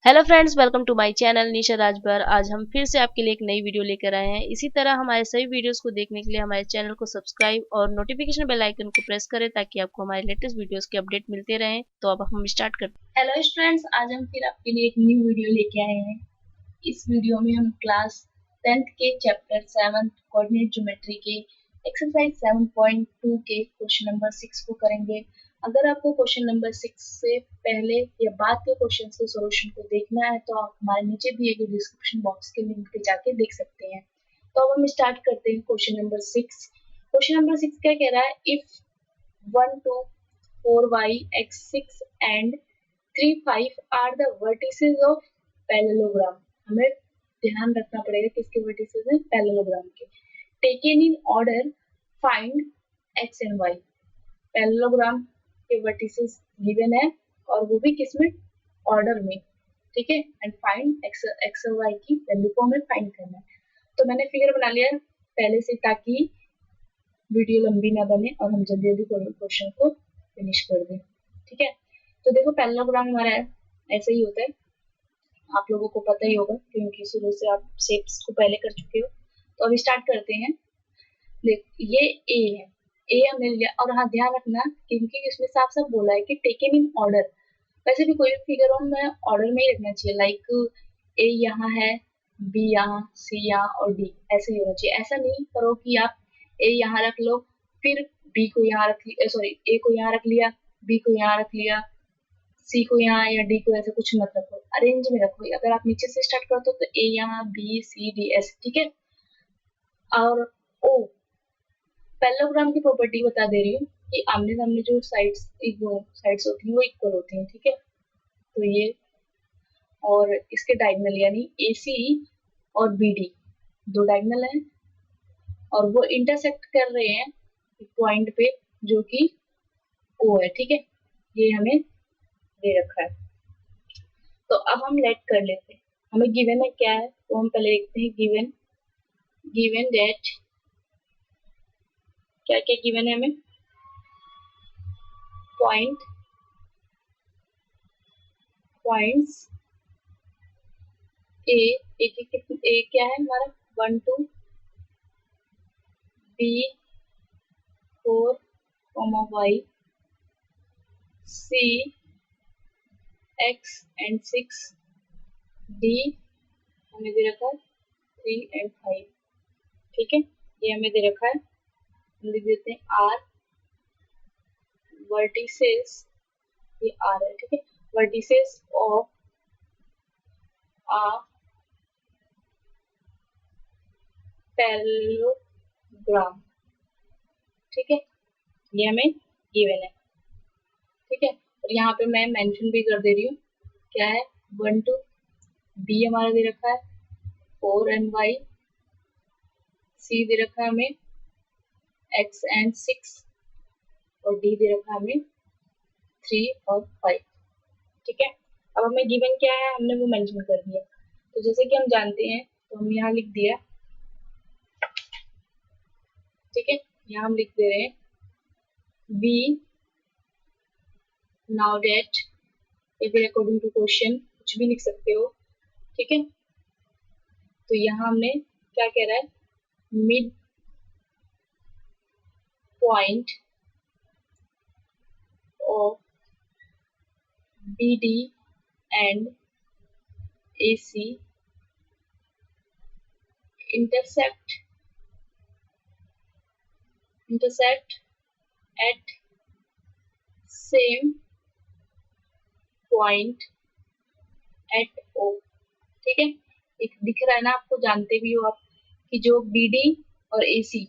Hello friends, welcome to my channel Nisha Rajbhar. आज हम फिर से आपके लिए एक नई वीडियो लेकर आए हैं। इसी तरह हमारे सभी वीडियोस को देखने के लिए हमारे चैनल को सब्सक्राइब और नोटिफिकेशन बेल आइकन को प्रेस करें ताकि आपको हमारे लेटेस्ट वीडियोस के अपडेट मिलते रहें। तो अब हम स्टार्ट करते हैं। हेलो स्टूडेंट्स, आज हम फिर आपके लिए एक न्यू वीडियो लेके आए हैं। इस वीडियो में हम क्लास 10th के चैप्टर 7 कोऑर्डिनेट ज्योमेट्री के एक्सरसाइज 7.2 के क्वेश्चन नंबर 6 को करेंगे। अगर आपको क्वेश्चन नंबर 6 से पहले या बाद के क्वेश्चन के सॉल्यूशन को देखना है तो आप हमारे नीचे दिए गए डिस्क्रिप्शन बॉक्स के लिंक पे जाके देख सकते हैं। तो अब हम स्टार्ट करते हैं क्वेश्चन नंबर 6। क्वेश्चन नंबर 6 क्या कह रहा है? If 1 2 4y x 6 and 3 5 are the vertices of parallelogram। हमें ध्यान रखना पड़ेगा किसके वर्टिसेस हैं? पैरेललोग्राम के। Taken in order find x and y। Parallelogram के वर्टिसेस गिवन है और वो भी किसमें? ऑर्डर में। ठीक है, एंड फाइंड x और y की वैल्यू को हमें फाइंड करना है। तो मैंने फिगर बना लिया पहले से ताकि वीडियो लंबी ना बने और हम जल्दी जल्दी क्वेश्चन को फिनिश कर दें। ठीक है, तो देखो पैरेललोग्राम हमारा है, ऐसे ही होता है। आप लोगों को पता ही होगा क्योंकि शुरू से आप शेप्स को पहले कर चुके हो। तो अभी स्टार्ट करते हैं। देख, ये ए है, ए हमने लिया। और हाँ, ध्यान रखना क्योंकि इसमें साफ साफ बोला है कि टेकन इन ऑर्डर। वैसे भी कोई भी फिगर हो में ऑर्डर में ही रखना चाहिए। लाइक ए यहाँ है, बी यहाँ, सी यहाँ और डी ऐसे ही होना चाहिए। ऐसा नहीं करो कि आप ए यहाँ रख लो, फिर बी को यहाँ रख लिया, सॉरी ए को यहाँ रख लिया, बी को यहाँ रख लिया, सी को यहाँ या डी को, ऐसे कुछ मत रखो, अरेंज में रखो। अगर आप नीचे से स्टार्ट करते हो तो ए यहाँ, बी सी डी ऐसे। ठीक है, और ओ पैरेललोग्राम की प्रॉपर्टी बता दे रही हूँ कि आमने सामने जो साइड्स होती हैं वो इक्वल होती हैं। ठीक है, तो ये और इसके डायगोनल यानी ए सी और बी डी दो डायगोनल हैं और वो इंटरसेक्ट कर रहे हैं पॉइंट पे जो कि ओ है। ठीक है, ये हमें दे रखा है। तो अब हम लेट कर लेते हैं। हमें गिवन है क्या है, तो हम पहले देखते हैं गिवन। गिवन डेट क्या क्या गिवन है हमें? पॉइंट पॉइंट्स ए, ए क्या है हमारा? 1 2, b 4 y, c x and 6, d हमें दे रखा है 3 एंड 5। ठीक है, ये हमें दे रखा है। हम लिख देते हैं आर वर्टिसेस, ये आर है। ठीक है, वर्टिसेस ऑफ आ पैरेललोग्राम। ठीक है, ये हमें गिवन है। ठीक है, और यहाँ पे मैं मेंशन भी कर दे रही हूँ क्या है? 1 2, बी हमारा दे रखा है 4 एंड वाई, सी दे रखा है हमें एक्स एंड 6 और डी दे रखा है हमें 3 और 5। ठीक है, अब हमें गिवन क्या है हमने वो मेंशन कर दिया। तो जैसे कि हम जानते हैं तो हम यहाँ लिख दिया। ठीक है, यहाँ हम लिख दे रहे हैं वी नाउ डेट, या फिर अकॉर्डिंग टू क्वेश्चन कुछ भी लिख सकते हो। ठीक है, तो यहाँ हमने क्या कह रहा है? Mid point of B D and A C intersect at same point at O. ठीक है, एक दिख रहा है ना आपको, जानते भी हो आप कि जो बी डी और ए सी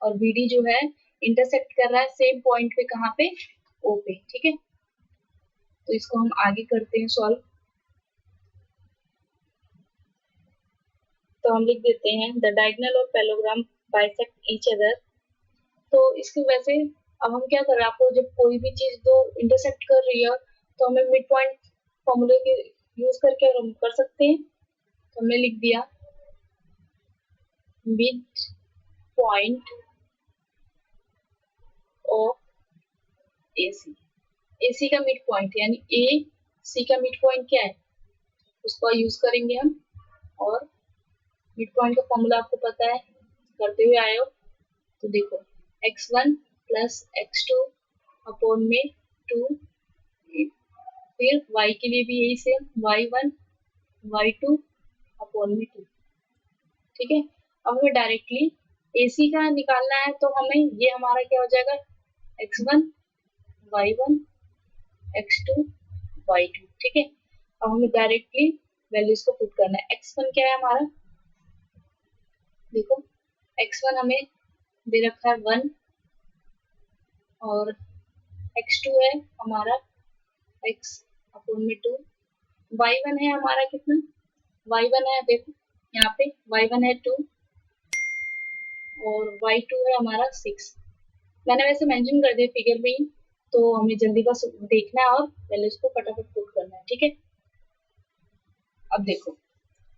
और बी डी जो है इंटरसेक्ट कर रहा है सेम पॉइंट पे, कहाँ पे? ओ पे। ठीक है, तो इसको हम आगे करते हैं सॉल्व। तो हम लिख देते हैं the diagonal of parallelogram bisect each other. तो इसकी वजह से अब हम क्या कर रहे हैं, आपको जब कोई भी चीज दो इंटरसेक्ट कर रही है तो हमें मिड पॉइंट फॉर्मूले के यूज करके हम कर सकते हैं। तो हमने लिख दिया मिड पॉइंट ऑफ ए सी। ए सी का मिड पॉइंट यानी ए सी का मिड पॉइंट क्या है, उसको यूज करेंगे हम। और मिड पॉइंट का फॉर्मूला आपको पता है, करते हुए आए हो तो देखो, x1 प्लस x2 अपॉन में 2, फिर y के लिए भी यही सेम, y1 y2 अपॉन में 2। ठीक है, अब हमें डायरेक्टली AC का निकालना है, तो हमें ये हमारा क्या हो जाएगा, x1 y1 x2 y2। ठीक है, अब हमें डायरेक्टली वैल्यूज को पुट करना है। x1 क्या है हमारा, देखो x1 हमें दे रखा है 1, और x2 है हमारा x अपॉन में 2, y1 है हमारा कितना, y1 है देखो यहाँ पे y1 है 2, और y2 है हमारा 6। मैंने वैसे मेंशन कर दिया फिगर में ही, तो हमें जल्दी बस देखना है और वैल्यूज को फटाफट पुट करना है। ठीक है, अब देखो,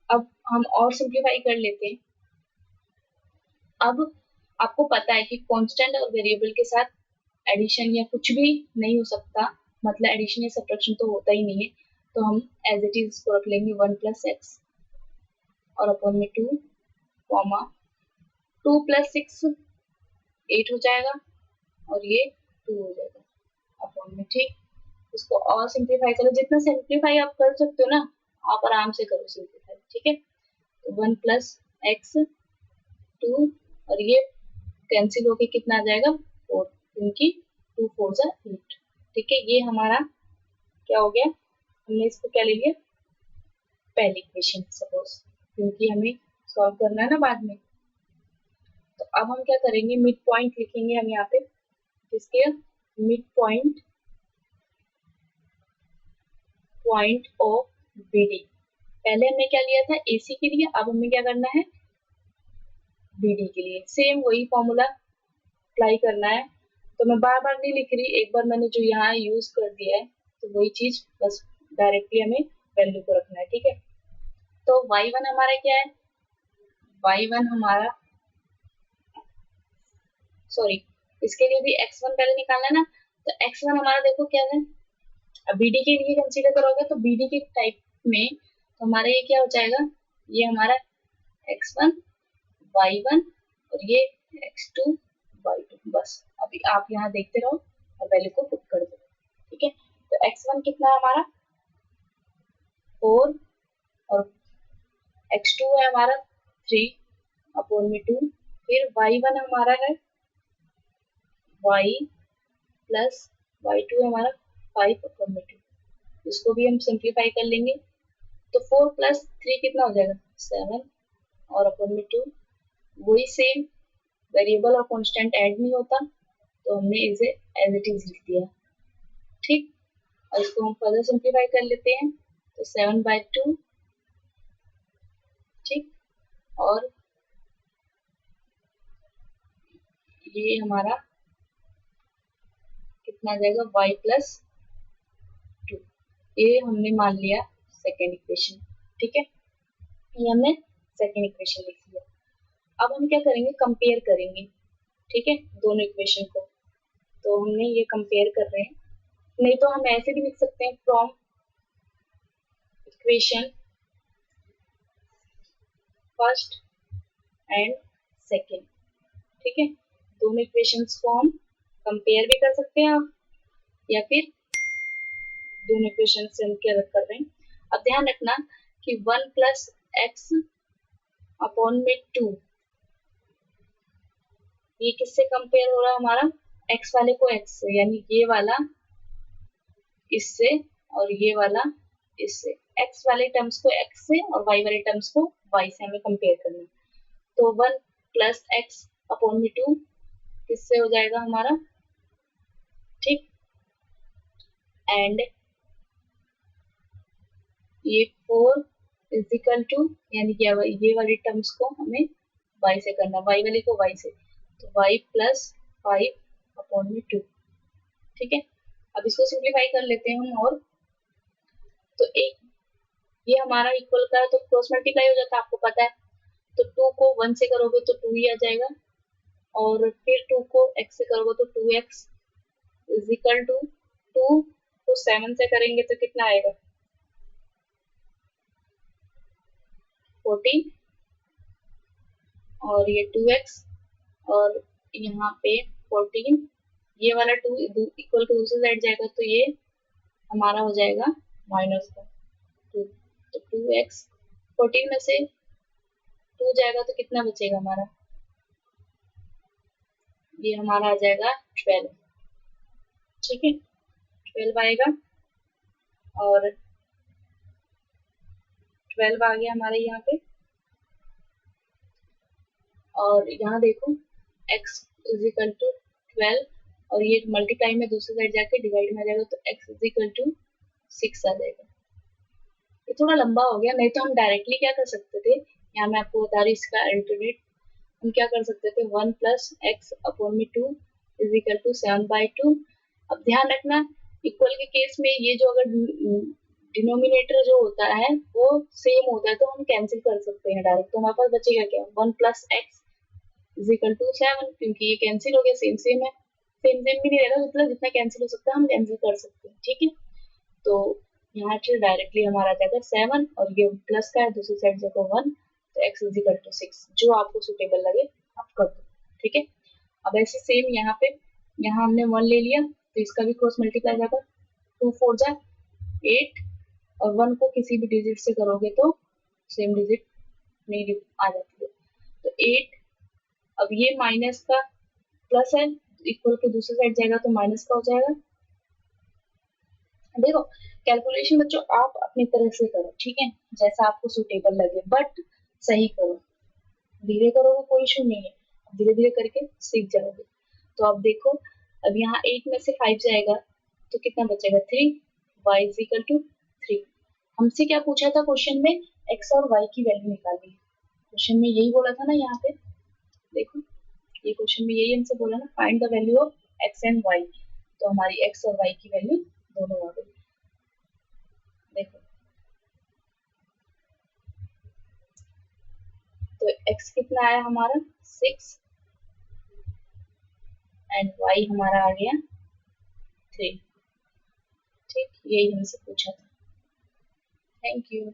अब हम और सिंप्लीफाई कर लेते हैं। अब आपको पता है कि कांस्टेंट और वेरिएबल के साथ एडिशन या कुछ भी नहीं हो सकता, मतलब एडिशन या सब्ट्रैक्शन तो होता ही नहीं है, तो हम एज इट इज इसको रख लेंगे 1 प्लस एक्स और अपॉन में 2 कॉमा 2 प्लस 6 8 हो जाएगा, और ये 2 हो जाएगा अपॉन में। ठीक, इसको और सिंप्लीफाई करो, जितना सिंप्लीफाई आप कर सकते हो ना, आप आराम से करो सिंप्लीफाई। ठीक है, तो 1 प्लस एक्स 2, और ये कैंसिल होके कितना आ जाएगा 4, क्योंकि 2 4 जा 8। ठीक है, ये हमारा क्या हो गया, हमने इसको क्या ले लिया, पहली इक्वेशन सपोज, क्योंकि हमें सॉल्व करना है ना बाद में। तो अब हम क्या करेंगे, मिड पॉइंट लिखेंगे हम यहाँ पे, जिसके mid point point of BD. पहले हमने क्या लिया था एसी के लिए, अब हमें क्या करना है बीडी के लिए, सेम वही फॉर्मूला अप्लाई करना है। तो मैं बार बार नहीं लिख रही, एक बार मैंने जो यहाँ यूज कर दिया है तो वही चीज बस डायरेक्टली हमें वैल्यू को रखना है। ठीक है, तो y1 हमारा क्या है, y1 हमारा सॉरी, इसके लिए भी x1 पहले निकालना है ना, तो x1 हमारा देखो क्या है, अब बीडी के लिए कंसीडर करोगे तो बीडी के टाइप में तो हमारा ये क्या हो जाएगा, ये हमारा x1 y1 और ये x2 y2। बस अभी आप यहाँ देखते रहो और वैल्यू को पुट कर दो। ठीक है, तो x1 कितना है हमारा 4, और x2 है हमारा 3 अपॉन में 2, फिर y1 हमारा है y प्लस y2 है हमारा 5 अपॉन में 2। इसको भी हम सिंप्लीफाई कर लेंगे, तो 4 प्लस 3 कितना हो जाएगा 7, और अपॉन में 2, वही सेम, वेरिएबल और कांस्टेंट ऐड नहीं होता, तो हमने इसे एज इट इज लिख दिया। ठीक, और इसको हम फर्दर सिंप्लीफाई कर लेते हैं, तो 7/2। ठीक, और ये हमारा कितना आ जाएगा y प्लस 2, ये हमने मान लिया सेकेंड इक्वेशन। ठीक है, ये हमने सेकेंड इक्वेशन लिख लिया। अब हम क्या करेंगे, कंपेयर करेंगे। ठीक है, दोनों इक्वेशन को, तो हमने ये कंपेयर कर रहे हैं, नहीं तो हम ऐसे भी लिख सकते हैं, from equation first and second. ठीक है, दोनों इक्वेशंस को हम कंपेयर भी कर सकते हैं, या फिर दोनों इक्वेशन से हम क्या कर रहे हैं। अब ध्यान रखना कि 1 प्लस एक्स अपॉन में 2, ये किससे कंपेयर हो रहा है हमारा, x वाले को x से, यानी ये वाला इससे और ये वाला इससे, x वाले टर्म्स को x से और y वाले टर्म्स को y से हमें कंपेयर करना है। तो 1 प्लस एक्स अपॉन में 2 किससे हो जाएगा हमारा, ठीक, एंड ये 4 इज इक्वल टू, यानी कि ये वाले टर्म्स को हमें y से करना, y वाले को y से, तो y प्लस 5 अपॉन में 2। ठीक है, अब इसको सिंप्लीफाई कर लेते हैं हम, और तो एक ये हमारा इक्वल का है तो क्रॉस मल्टीप्लाई हो जाता है, आपको पता है। तो 2 को 1 से करोगे तो 2 ही आ जाएगा, और फिर 2 को x से करोगे तो 2x इज इक्वल टू 2 को को 7 से करेंगे तो कितना आएगा 14 और ये 2x और यहाँ पे 14, ये वाला 2 इक्वल टू दूसरी साइड जाएगा तो ये हमारा हो जाएगा माइनस का 2, तो 2x 14 में से 2 जाएगा तो कितना बचेगा हमारा, ये हमारा आ जाएगा 12। ठीक है 12 आएगा और 12 आ गया हमारे यहाँ पे, और यहाँ देखो x इज इक्वल टू 12 और ये मल्टीप्लाई में दूसरी साइड जाके डिवाइड में आ जाएगा तो x इज इक्वल टू 6 आ जाएगा। ये थोड़ा लंबा हो गया, नहीं तो हम डायरेक्टली क्या कर सकते थे, यहाँ मैं आपको बता रही इसका अल्टरनेट, हम क्या कर सकते थे 1 प्लस एक्स अपॉन में 2 इज इक्वल टू 7/2। अब ध्यान रखना इक्वल के केस में ये जो अगर डिनोमिनेटर जो होता है वो सेम होता है तो हम कैंसिल कर सकते हैं डायरेक्ट, तो हमारे पास बचेगा क्या 1 plus x is equal to 7, क्योंकि ये कैंसिल हो गया, सेम सेम है, सेम सेम भी नहीं रहेगा, मतलब जितना कैंसिल हो सकता है हम कैंसिल कर सकते हैं। ठीक है तो यहाँ से डायरेक्टली हमारा आ जाएगा 7 और ये प्लस का है दूसरी साइड जाएगा 1, तो x इज इक्वल टू 6, जो आपको सुटेबल लगे आप कर दो। ठीक है अब ऐसे सेम यहाँ पे, यहाँ हमने 1 ले लिया तो इसका भी क्रॉस मल्टीप्लाई जाएगा, 2 4 जा 8 और 1 को किसी भी डिजिट से करोगे तो सेम डिजिट नहीं आ जाती है, तो 8, अब ये माइनस का प्लस है इक्वल के दूसरी साइड जाएगा तो माइनस का हो जाएगा। देखो कैलकुलेशन बच्चों आप अपनी तरह से करो, ठीक है जैसा आपको सुटेबल लगे, बट सही करो, धीरे करोगे कोई इशू नहीं है, धीरे धीरे करके सीख जाओगे। तो अब देखो अब यहाँ 8 में से 5 जाएगा तो कितना बचेगा 3, y इज इक्वल टू 3। हमसे क्या पूछा था क्वेश्चन में, x और y की वैल्यू निकालनी है, क्वेश्चन में यही बोला था ना, यहाँ पे देखो ये क्वेश्चन में यही हमसे बोला ना, find the value of x and y, तो हमारी x और y की वैल्यू दोनों आ गई। देखो तो x कितना आया हमारा 6 एंड y हमारा आ गया 3। ठीक यही हमसे पूछा था। Thank you.